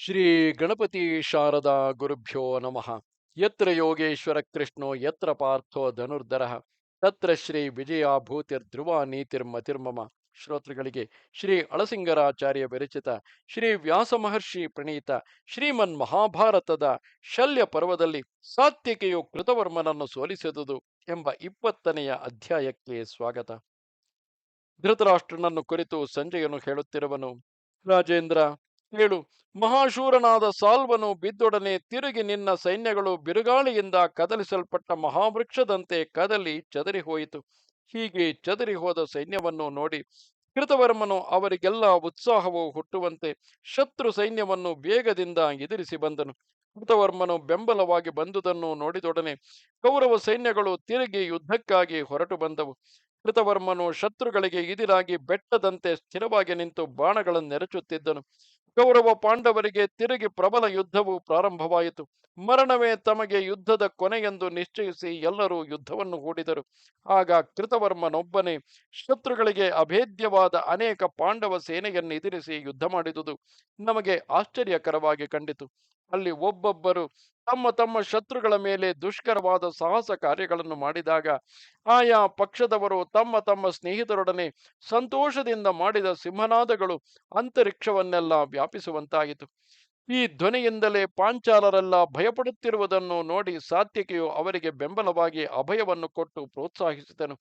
ಶ್ರೀ ಗಣಪತಿ ಶಾರದಾ ಗುರುಭ್ಯೋ ನಮಃ. ಯತ್ರ ಯೋಗೇಶ್ವರ ಕೃಷ್ಣೋ ಯತ್ರ ಪಾರ್ಥೋ ಧನುರ್ಧರಃ ತತ್ರ ಶ್ರೀ ವಿಜಯಾಭೂತಿರ್ಧ್ರುವ ನೀತಿರ್ಮತಿರ್ಮಮ. ಶ್ರೋತೃಗಳಿಗೆ ಶ್ರೀ ಅಳಸಿಂಗರಾಚಾರ್ಯ ವಿರಚಿತ ಶ್ರೀ ವ್ಯಾಸ ಮಹರ್ಷಿ ಪ್ರಣೀತ ಶ್ರೀಮನ್ ಮಹಾಭಾರತದ ಶಲ್ಯ ಪರ್ವದಲ್ಲಿ ಸಾತ್ವಿಕೆಯು ಕೃತವರ್ಮನನ್ನು ಸೋಲಿಸಿದುದು ಎಂಬ 20ನೆಯ ಅಧ್ಯಾಯಕ್ಕೆ ಸ್ವಾಗತ. ಧೃತರಾಷ್ಟ್ರನನ್ನು ಕುರಿತು ಸಂಜಯನು ಹೇಳುತ್ತಿರುವನು. ರಾಜೇಂದ್ರ, ಹೇಳು. ಮಹಾಶೂರನಾದ ಸಾಲ್ವನು ಬಿದ್ದೊಡನೆ ತಿರುಗಿ ನಿನ್ನ ಸೈನ್ಯಗಳು ಬಿರುಗಾಳಿಯಿಂದ ಕದಲಿಸಲ್ಪಟ್ಟ ಮಹಾವೃಕ್ಷದಂತೆ ಕದಲಿ ಚದರಿ ಹೋಯಿತು. ಹೀಗೆ ಚದರಿ ಹೋದ ಸೈನ್ಯವನ್ನು ನೋಡಿ ಕೃತವರ್ಮನು ಅವರಿಗೆಲ್ಲ ಉತ್ಸಾಹವು ಹುಟ್ಟುವಂತೆ ಶತ್ರು ಸೈನ್ಯವನ್ನು ವೇಗದಿಂದ ಎದುರಿಸಿ ಬಂದನು. ಕೃತವರ್ಮನು ಬೆಂಬಲವಾಗಿ ಬಂದುದನ್ನು ನೋಡಿದೊಡನೆ ಕೌರವ ಸೈನ್ಯಗಳು ತಿರುಗಿ ಯುದ್ಧಕ್ಕಾಗಿ ಹೊರಟು ಬಂದವು. ಕೃತವರ್ಮನು ಶತ್ರುಗಳಿಗೆ ಎದುರಾಗಿ ಬೆಟ್ಟದಂತೆ ಸ್ಥಿರವಾಗಿ ನಿಂತು ಬಾಣಗಳನ್ನೆರಚುತ್ತಿದ್ದನು. ಕೌರವ ಪಾಂಡವರಿಗೆ ತಿರುಗಿ ಪ್ರಬಲ ಯುದ್ಧವು ಪ್ರಾರಂಭವಾಯಿತು. ಮರಣವೇ ತಮಗೆ ಯುದ್ಧದ ಕೊನೆಯೆಂದು ನಿಶ್ಚಯಿಸಿ ಎಲ್ಲರೂ ಯುದ್ಧವನ್ನು ಹೂಡಿದರು. ಆಗ ಕೃತವರ್ಮನೊಬ್ಬನೇ ಶತ್ರುಗಳಿಗೆ ಅಭೇದ್ಯವಾದ ಅನೇಕ ಪಾಂಡವ ಸೇನೆಯನ್ನು ಎದುರಿಸಿ ಯುದ್ಧ ಮಾಡಿದುದು ನಮಗೆ ಆಶ್ಚರ್ಯಕರವಾಗಿ ಕಂಡಿತು. ಅಲ್ಲಿ ಒಬ್ಬೊಬ್ಬರು ತಮ್ಮ ತಮ್ಮ ಶತ್ರುಗಳ ಮೇಲೆ ದುಷ್ಕರವಾದ ಸಾಹಸ ಕಾರ್ಯಗಳನ್ನು ಮಾಡಿದಾಗ ಆಯಾ ಪಕ್ಷದವರು ತಮ್ಮ ತಮ್ಮ ಸ್ನೇಹಿತರೊಡನೆ ಸಂತೋಷದಿಂದ ಮಾಡಿದ ಸಿಂಹನಾದಗಳು ಅಂತರಿಕ್ಷವನ್ನೆಲ್ಲ ವ್ಯಾಪಿಸುವಂತಾಯಿತು. ಈ ಧ್ವನಿಯಿಂದಲೇ ಪಾಂಚಾಲರೆಲ್ಲ ಭಯಪಡುತ್ತಿರುವುದನ್ನು ನೋಡಿ ಸಾತ್ವಿಕೆಯು ಅವರಿಗೆ ಬೆಂಬಲವಾಗಿ ಅಭಯವನ್ನು ಕೊಟ್ಟು ಪ್ರೋತ್ಸಾಹಿಸಿದನು.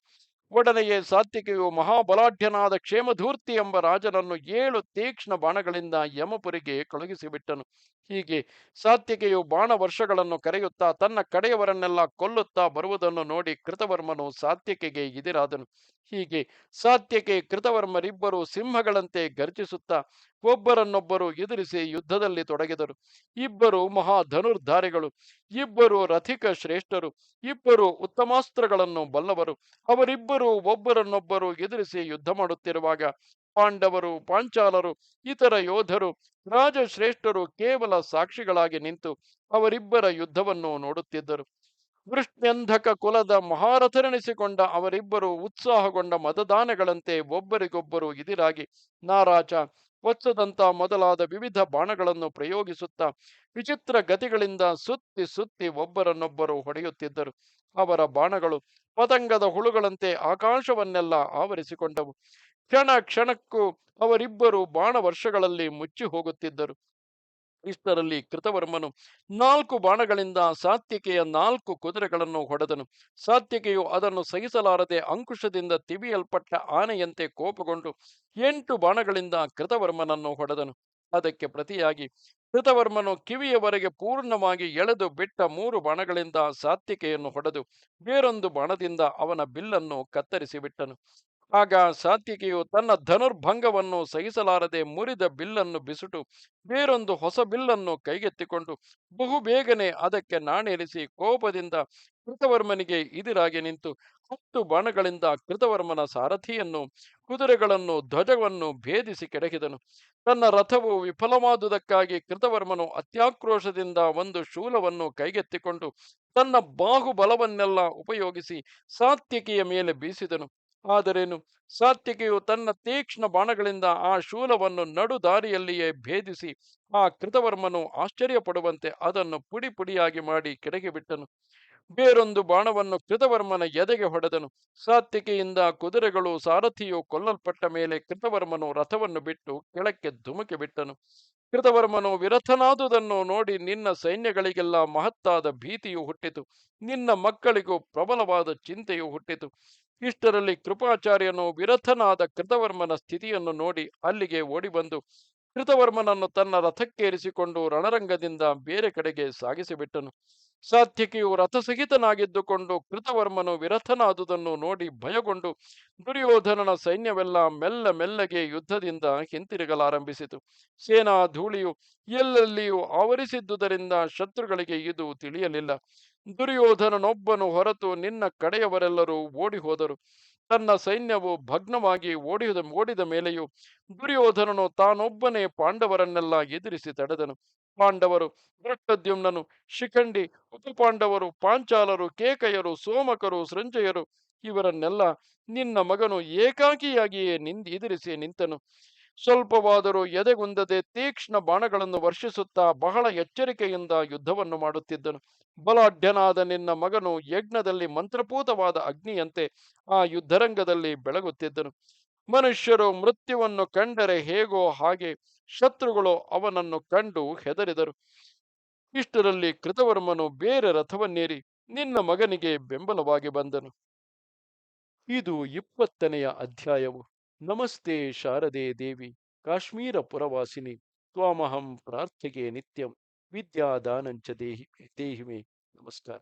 ಒಡನೆಯೇ ಸಾತ್ವಿಕೆಯು ಮಹಾಬಲಾಢ್ಯನಾದ ಕ್ಷೇಮಧೂರ್ತಿ ಎಂಬ ರಾಜನನ್ನು 7 ತೀಕ್ಷ್ಣ ಬಾಣಗಳಿಂದ ಯಮಪುರಿಗೆ ಕಳುಹಿಸಿಬಿಟ್ಟನು. ಹೀಗೆ ಸಾತ್ವಿಕೆಯು ಬಾಣ ವರ್ಷಗಳನ್ನು ಕರೆಯುತ್ತಾ ತನ್ನ ಕಡೆಯವರನ್ನೆಲ್ಲ ಕೊಲ್ಲುತ್ತಾ ಬರುವುದನ್ನು ನೋಡಿ ಕೃತವರ್ಮನು ಸಾತ್ವಿಕೆಗೆ ಎದುರಾದನು. ಹೀಗೆ ಸಾತ್ವಿಕೆ ಕೃತವರ್ಮರಿಬ್ಬರು ಸಿಂಹಗಳಂತೆ ಗರ್ಜಿಸುತ್ತಾ ಒಬ್ಬರನ್ನೊಬ್ಬರು ಎದುರಿಸಿ ಯುದ್ಧದಲ್ಲಿ ತೊಡಗಿದರು. ಇಬ್ಬರು ಮಹಾ ಧನುರ್ಧಾರಿಗಳು, ಇಬ್ಬರು ರಥಿಕ ಶ್ರೇಷ್ಠರು, ಇಬ್ಬರು ಉತ್ತಮಾಸ್ತ್ರಗಳನ್ನು ಬಲ್ಲವರು. ಅವರಿಬ್ಬರು ಒಬ್ಬರನ್ನೊಬ್ಬರು ಎದುರಿಸಿ ಯುದ್ಧ ಮಾಡುತ್ತಿರುವಾಗ ಪಾಂಡವರು, ಪಾಂಚಾಲರು, ಇತರ ಯೋಧರು, ರಾಜಶ್ರೇಷ್ಠರು ಕೇವಲ ಸಾಕ್ಷಿಗಳಾಗಿ ನಿಂತು ಅವರಿಬ್ಬರ ಯುದ್ಧವನ್ನು ನೋಡುತ್ತಿದ್ದರು. ವೃಷ್ಣ್ಯಂಧಕ ಕುಲದ ಮಹಾರಥರೆನಿಸಿಕೊಂಡ ಅವರಿಬ್ಬರು ಉತ್ಸಾಹಗೊಂಡ ಮತದಾನಗಳಂತೆ ಒಬ್ಬರಿಗೊಬ್ಬರು ಎದುರಾಗಿ ನಾರಾಚ, ವತ್ಸದಂತ ಮೊದಲಾದ ವಿವಿಧ ಬಾಣಗಳನ್ನು ಪ್ರಯೋಗಿಸುತ್ತಾ ವಿಚಿತ್ರ ಗತಿಗಳಿಂದ ಸುತ್ತಿ ಸುತ್ತಿ ಒಬ್ಬರನ್ನೊಬ್ಬರು ಹೊಡೆಯುತ್ತಿದ್ದರು. ಅವರ ಬಾಣಗಳು ಪತಂಗದ ಹುಳುಗಳಂತೆ ಆಕಾಶವನ್ನೆಲ್ಲ ಆವರಿಸಿಕೊಂಡವು. ಕ್ಷಣ ಕ್ಷಣಕ್ಕೂ ಅವರಿಬ್ಬರು ಬಾಣ ವರ್ಷಗಳಲ್ಲಿ ಮುಚ್ಚಿ ಹೋಗುತ್ತಿದ್ದರು. ಇಷ್ಟರಲ್ಲಿ ಕೃತವರ್ಮನು 4 ಬಾಣಗಳಿಂದ ಸಾತ್ವಿಕೆಯ 4 ಕುದುರೆಗಳನ್ನು ಹೊಡೆದನು. ಸಾತ್ವಿಕೆಯು ಅದನ್ನು ಸಹಿಸಲಾರದೆ ಅಂಕುಶದಿಂದ ತಿವಿಯಲ್ಪಟ್ಟ ಆನೆಯಂತೆ ಕೋಪಗೊಂಡು 8 ಬಾಣಗಳಿಂದ ಕೃತವರ್ಮನನ್ನು ಹೊಡೆದನು. ಅದಕ್ಕೆ ಪ್ರತಿಯಾಗಿ ಕೃತವರ್ಮನು ಕಿವಿಯವರೆಗೆ ಪೂರ್ಣವಾಗಿ ಎಳೆದು ಬಿಟ್ಟ 3 ಬಾಣಗಳಿಂದ ಸಾತ್ವಿಕೆಯನ್ನು ಹೊಡೆದು ಬೇರೊಂದು ಬಾಣದಿಂದ ಅವನ ಬಿಲ್ಲನ್ನು ಕತ್ತರಿಸಿಬಿಟ್ಟನು. ಆಗ ಸಾತ್ವಿಕೆಯು ತನ್ನ ಧನುರ್ಭಂಗವನ್ನು ಸಹಿಸಲಾರದೆ ಮುರಿದ ಬಿಲ್ಲನ್ನು ಬಿಸುಟು ಬೇರೊಂದು ಹೊಸ ಬಿಲ್ಲನ್ನು ಕೈಗೆತ್ತಿಕೊಂಡು ಬಹುಬೇಗನೆ ಅದಕ್ಕೆ ನಾಣೇರಿಸಿ ಕೋಪದಿಂದ ಕೃತವರ್ಮನಿಗೆ ಎದುರಾಗಿ ನಿಂತು 10 ಬಾಣಗಳಿಂದ ಕೃತವರ್ಮನ ಸಾರಥಿಯನ್ನು, ಕುದುರೆಗಳನ್ನು, ಧ್ವಜವನ್ನು ಭೇದಿಸಿ ಕೆಡಹಿದನು. ತನ್ನ ರಥವು ವಿಫಲವಾದುದಕ್ಕಾಗಿ ಕೃತವರ್ಮನು ಅತ್ಯಾಕ್ರೋಶದಿಂದ ಒಂದು ಶೂಲವನ್ನು ಕೈಗೆತ್ತಿಕೊಂಡು ತನ್ನ ಬಾಹುಬಲವನ್ನೆಲ್ಲ ಉಪಯೋಗಿಸಿ ಸಾತ್ವಿಕೆಯ ಮೇಲೆ ಬೀಸಿದನು. ಆದರೇನು, ಸಾತ್ವಿಕೆಯು ತನ್ನ ತೀಕ್ಷ್ಣ ಬಾಣಗಳಿಂದ ಆ ಶೂಲವನ್ನು ನಡು ದಾರಿಯಲ್ಲಿಯೇ ಭೇದಿಸಿ ಆ ಕೃತವರ್ಮನು ಆಶ್ಚರ್ಯಪಡುವಂತೆ ಅದನ್ನು ಪುಡಿ ಪುಡಿಯಾಗಿ ಮಾಡಿ ಕೆಡಗಿಬಿಟ್ಟನು. ಬೇರೊಂದು ಬಾಣವನ್ನು ಕೃತವರ್ಮನ ಎದೆಗೆ ಹೊಡೆದನು. ಸಾತ್ವಿಕೆಯಿಂದ ಕುದುರೆಗಳು, ಸಾರಥಿಯು ಕೊಲ್ಲಲ್ಪಟ್ಟ ಮೇಲೆ ಕೃತವರ್ಮನು ರಥವನ್ನು ಬಿಟ್ಟು ಕೆಳಕ್ಕೆ ಧುಮುಕಿ ಬಿಟ್ಟನು. ಕೃತವರ್ಮನು ವಿರಥನಾದುದನ್ನು ನೋಡಿ ನಿನ್ನ ಸೈನ್ಯಗಳಿಗೆಲ್ಲ ಮಹತ್ತಾದ ಭೀತಿಯು ಹುಟ್ಟಿತು. ನಿನ್ನ ಮಕ್ಕಳಿಗೂ ಪ್ರಬಲವಾದ ಚಿಂತೆಯು ಹುಟ್ಟಿತು. ಇಷ್ಟರಲ್ಲಿ ಕೃಪಾಚಾರ್ಯನು ವಿರಥನಾದ ಕೃತವರ್ಮನ ಸ್ಥಿತಿಯನ್ನು ನೋಡಿ ಅಲ್ಲಿಗೆ ಓಡಿಬಂದು ಕೃತವರ್ಮನನ್ನು ತನ್ನ ರಥಕ್ಕೇರಿಸಿಕೊಂಡು ರಣರಂಗದಿಂದ ಬೇರೆ ಕಡೆಗೆ ಸಾಗಿಸಿಬಿಟ್ಟನು. ಸಾತ್ವಿಕೆಯು ರಥಸಹಿತನಾಗಿದ್ದುಕೊಂಡು ಕೃತವರ್ಮನು ವಿರಥನಾದುದನ್ನು ನೋಡಿ ಭಯಗೊಂಡು ದುರ್ಯೋಧನನ ಸೈನ್ಯವೆಲ್ಲ ಮೆಲ್ಲ ಮೆಲ್ಲಗೆ ಯುದ್ಧದಿಂದ ಹಿಂತಿರುಗಲಾರಂಭಿಸಿತು. ಸೇನಾ ಧೂಳಿಯು ಎಲ್ಲೆಲ್ಲಿಯೂ ಆವರಿಸಿದ್ದುದರಿಂದ ಶತ್ರುಗಳಿಗೆ ಇದು ತಿಳಿಯಲಿಲ್ಲ. ದುರ್ಯೋಧನನೊಬ್ಬನು ಹೊರತು ನಿನ್ನ ಕಡೆಯವರೆಲ್ಲರೂ ಓಡಿ ಹೋದರು. ತನ್ನ ಸೈನ್ಯವು ಭಗ್ನವಾಗಿ ಓಡಿದ ಮೇಲೆಯೂ ದುರ್ಯೋಧನನು ತಾನೊಬ್ಬನೇ ಪಾಂಡವರನ್ನೆಲ್ಲ ಎದುರಿಸಿ ತಡೆದನು. ಪಾಂಡವರು ದೃಷ್ಟದ್ಯುಮ್ನನು, ಶಿಖಂಡಿ, ಉಪಪಾಂಡವರು, ಪಾಂಚಾಲರು, ಕೇಕಯರು, ಸೋಮಕರು, ಸೃಂಜಯರು ಇವರನ್ನೆಲ್ಲ ನಿನ್ನ ಮಗನು ಏಕಾಕಿಯಾಗಿಯೇ ಎದುರಿಸಿ ನಿಂತನು. ಸ್ವಲ್ಪವಾದರೂ ಎದೆಗುಂದದೆ ತೀಕ್ಷ್ಣ ಬಾಣಗಳನ್ನು ವರ್ಷಿಸುತ್ತಾ ಬಹಳ ಎಚ್ಚರಿಕೆಯಿಂದ ಯುದ್ಧವನ್ನು ಮಾಡುತ್ತಿದ್ದನು. ಬಲಾಢ್ಯನಾದ ನಿನ್ನ ಮಗನು ಯಜ್ಞದಲ್ಲಿ ಮಂತ್ರಪೂತವಾದ ಅಗ್ನಿಯಂತೆ ಆ ಯುದ್ಧರಂಗದಲ್ಲಿ ಬೆಳಗುತ್ತಿದ್ದನು. ಮನುಷ್ಯರು ಮೃತ್ಯುವನ್ನು ಕಂಡರೆ ಹೇಗೋ ಹಾಗೆ ಶತ್ರುಗಳು ಅವನನ್ನು ಕಂಡು ಹೆದರಿದರು. ಇಷ್ಟರಲ್ಲಿ ಕೃತವರ್ಮನು ಬೇರೆ ರಥವನ್ನೇರಿ ನಿನ್ನ ಮಗನಿಗೆ ಬೆಂಬಲವಾಗಿ ಬಂದನು. ಇದು 20ನೆಯ ಅಧ್ಯಾಯವು. ನಮಸ್ತೆ ಶಾರದೆ ದೇವಿ, ಕಾಶ್ಮೀರ ಪುರವಾಸಿನಿ, ತ್ವಾಮಹಂ ಪ್ರಾರ್ಥ್ಯಗೆ ನಿತ್ಯಂ, ವಿದ್ಯಾದಾನಂಚ ದೇಹಿ ದೇಹಿಮೆ. ನಮಸ್ಕಾರ.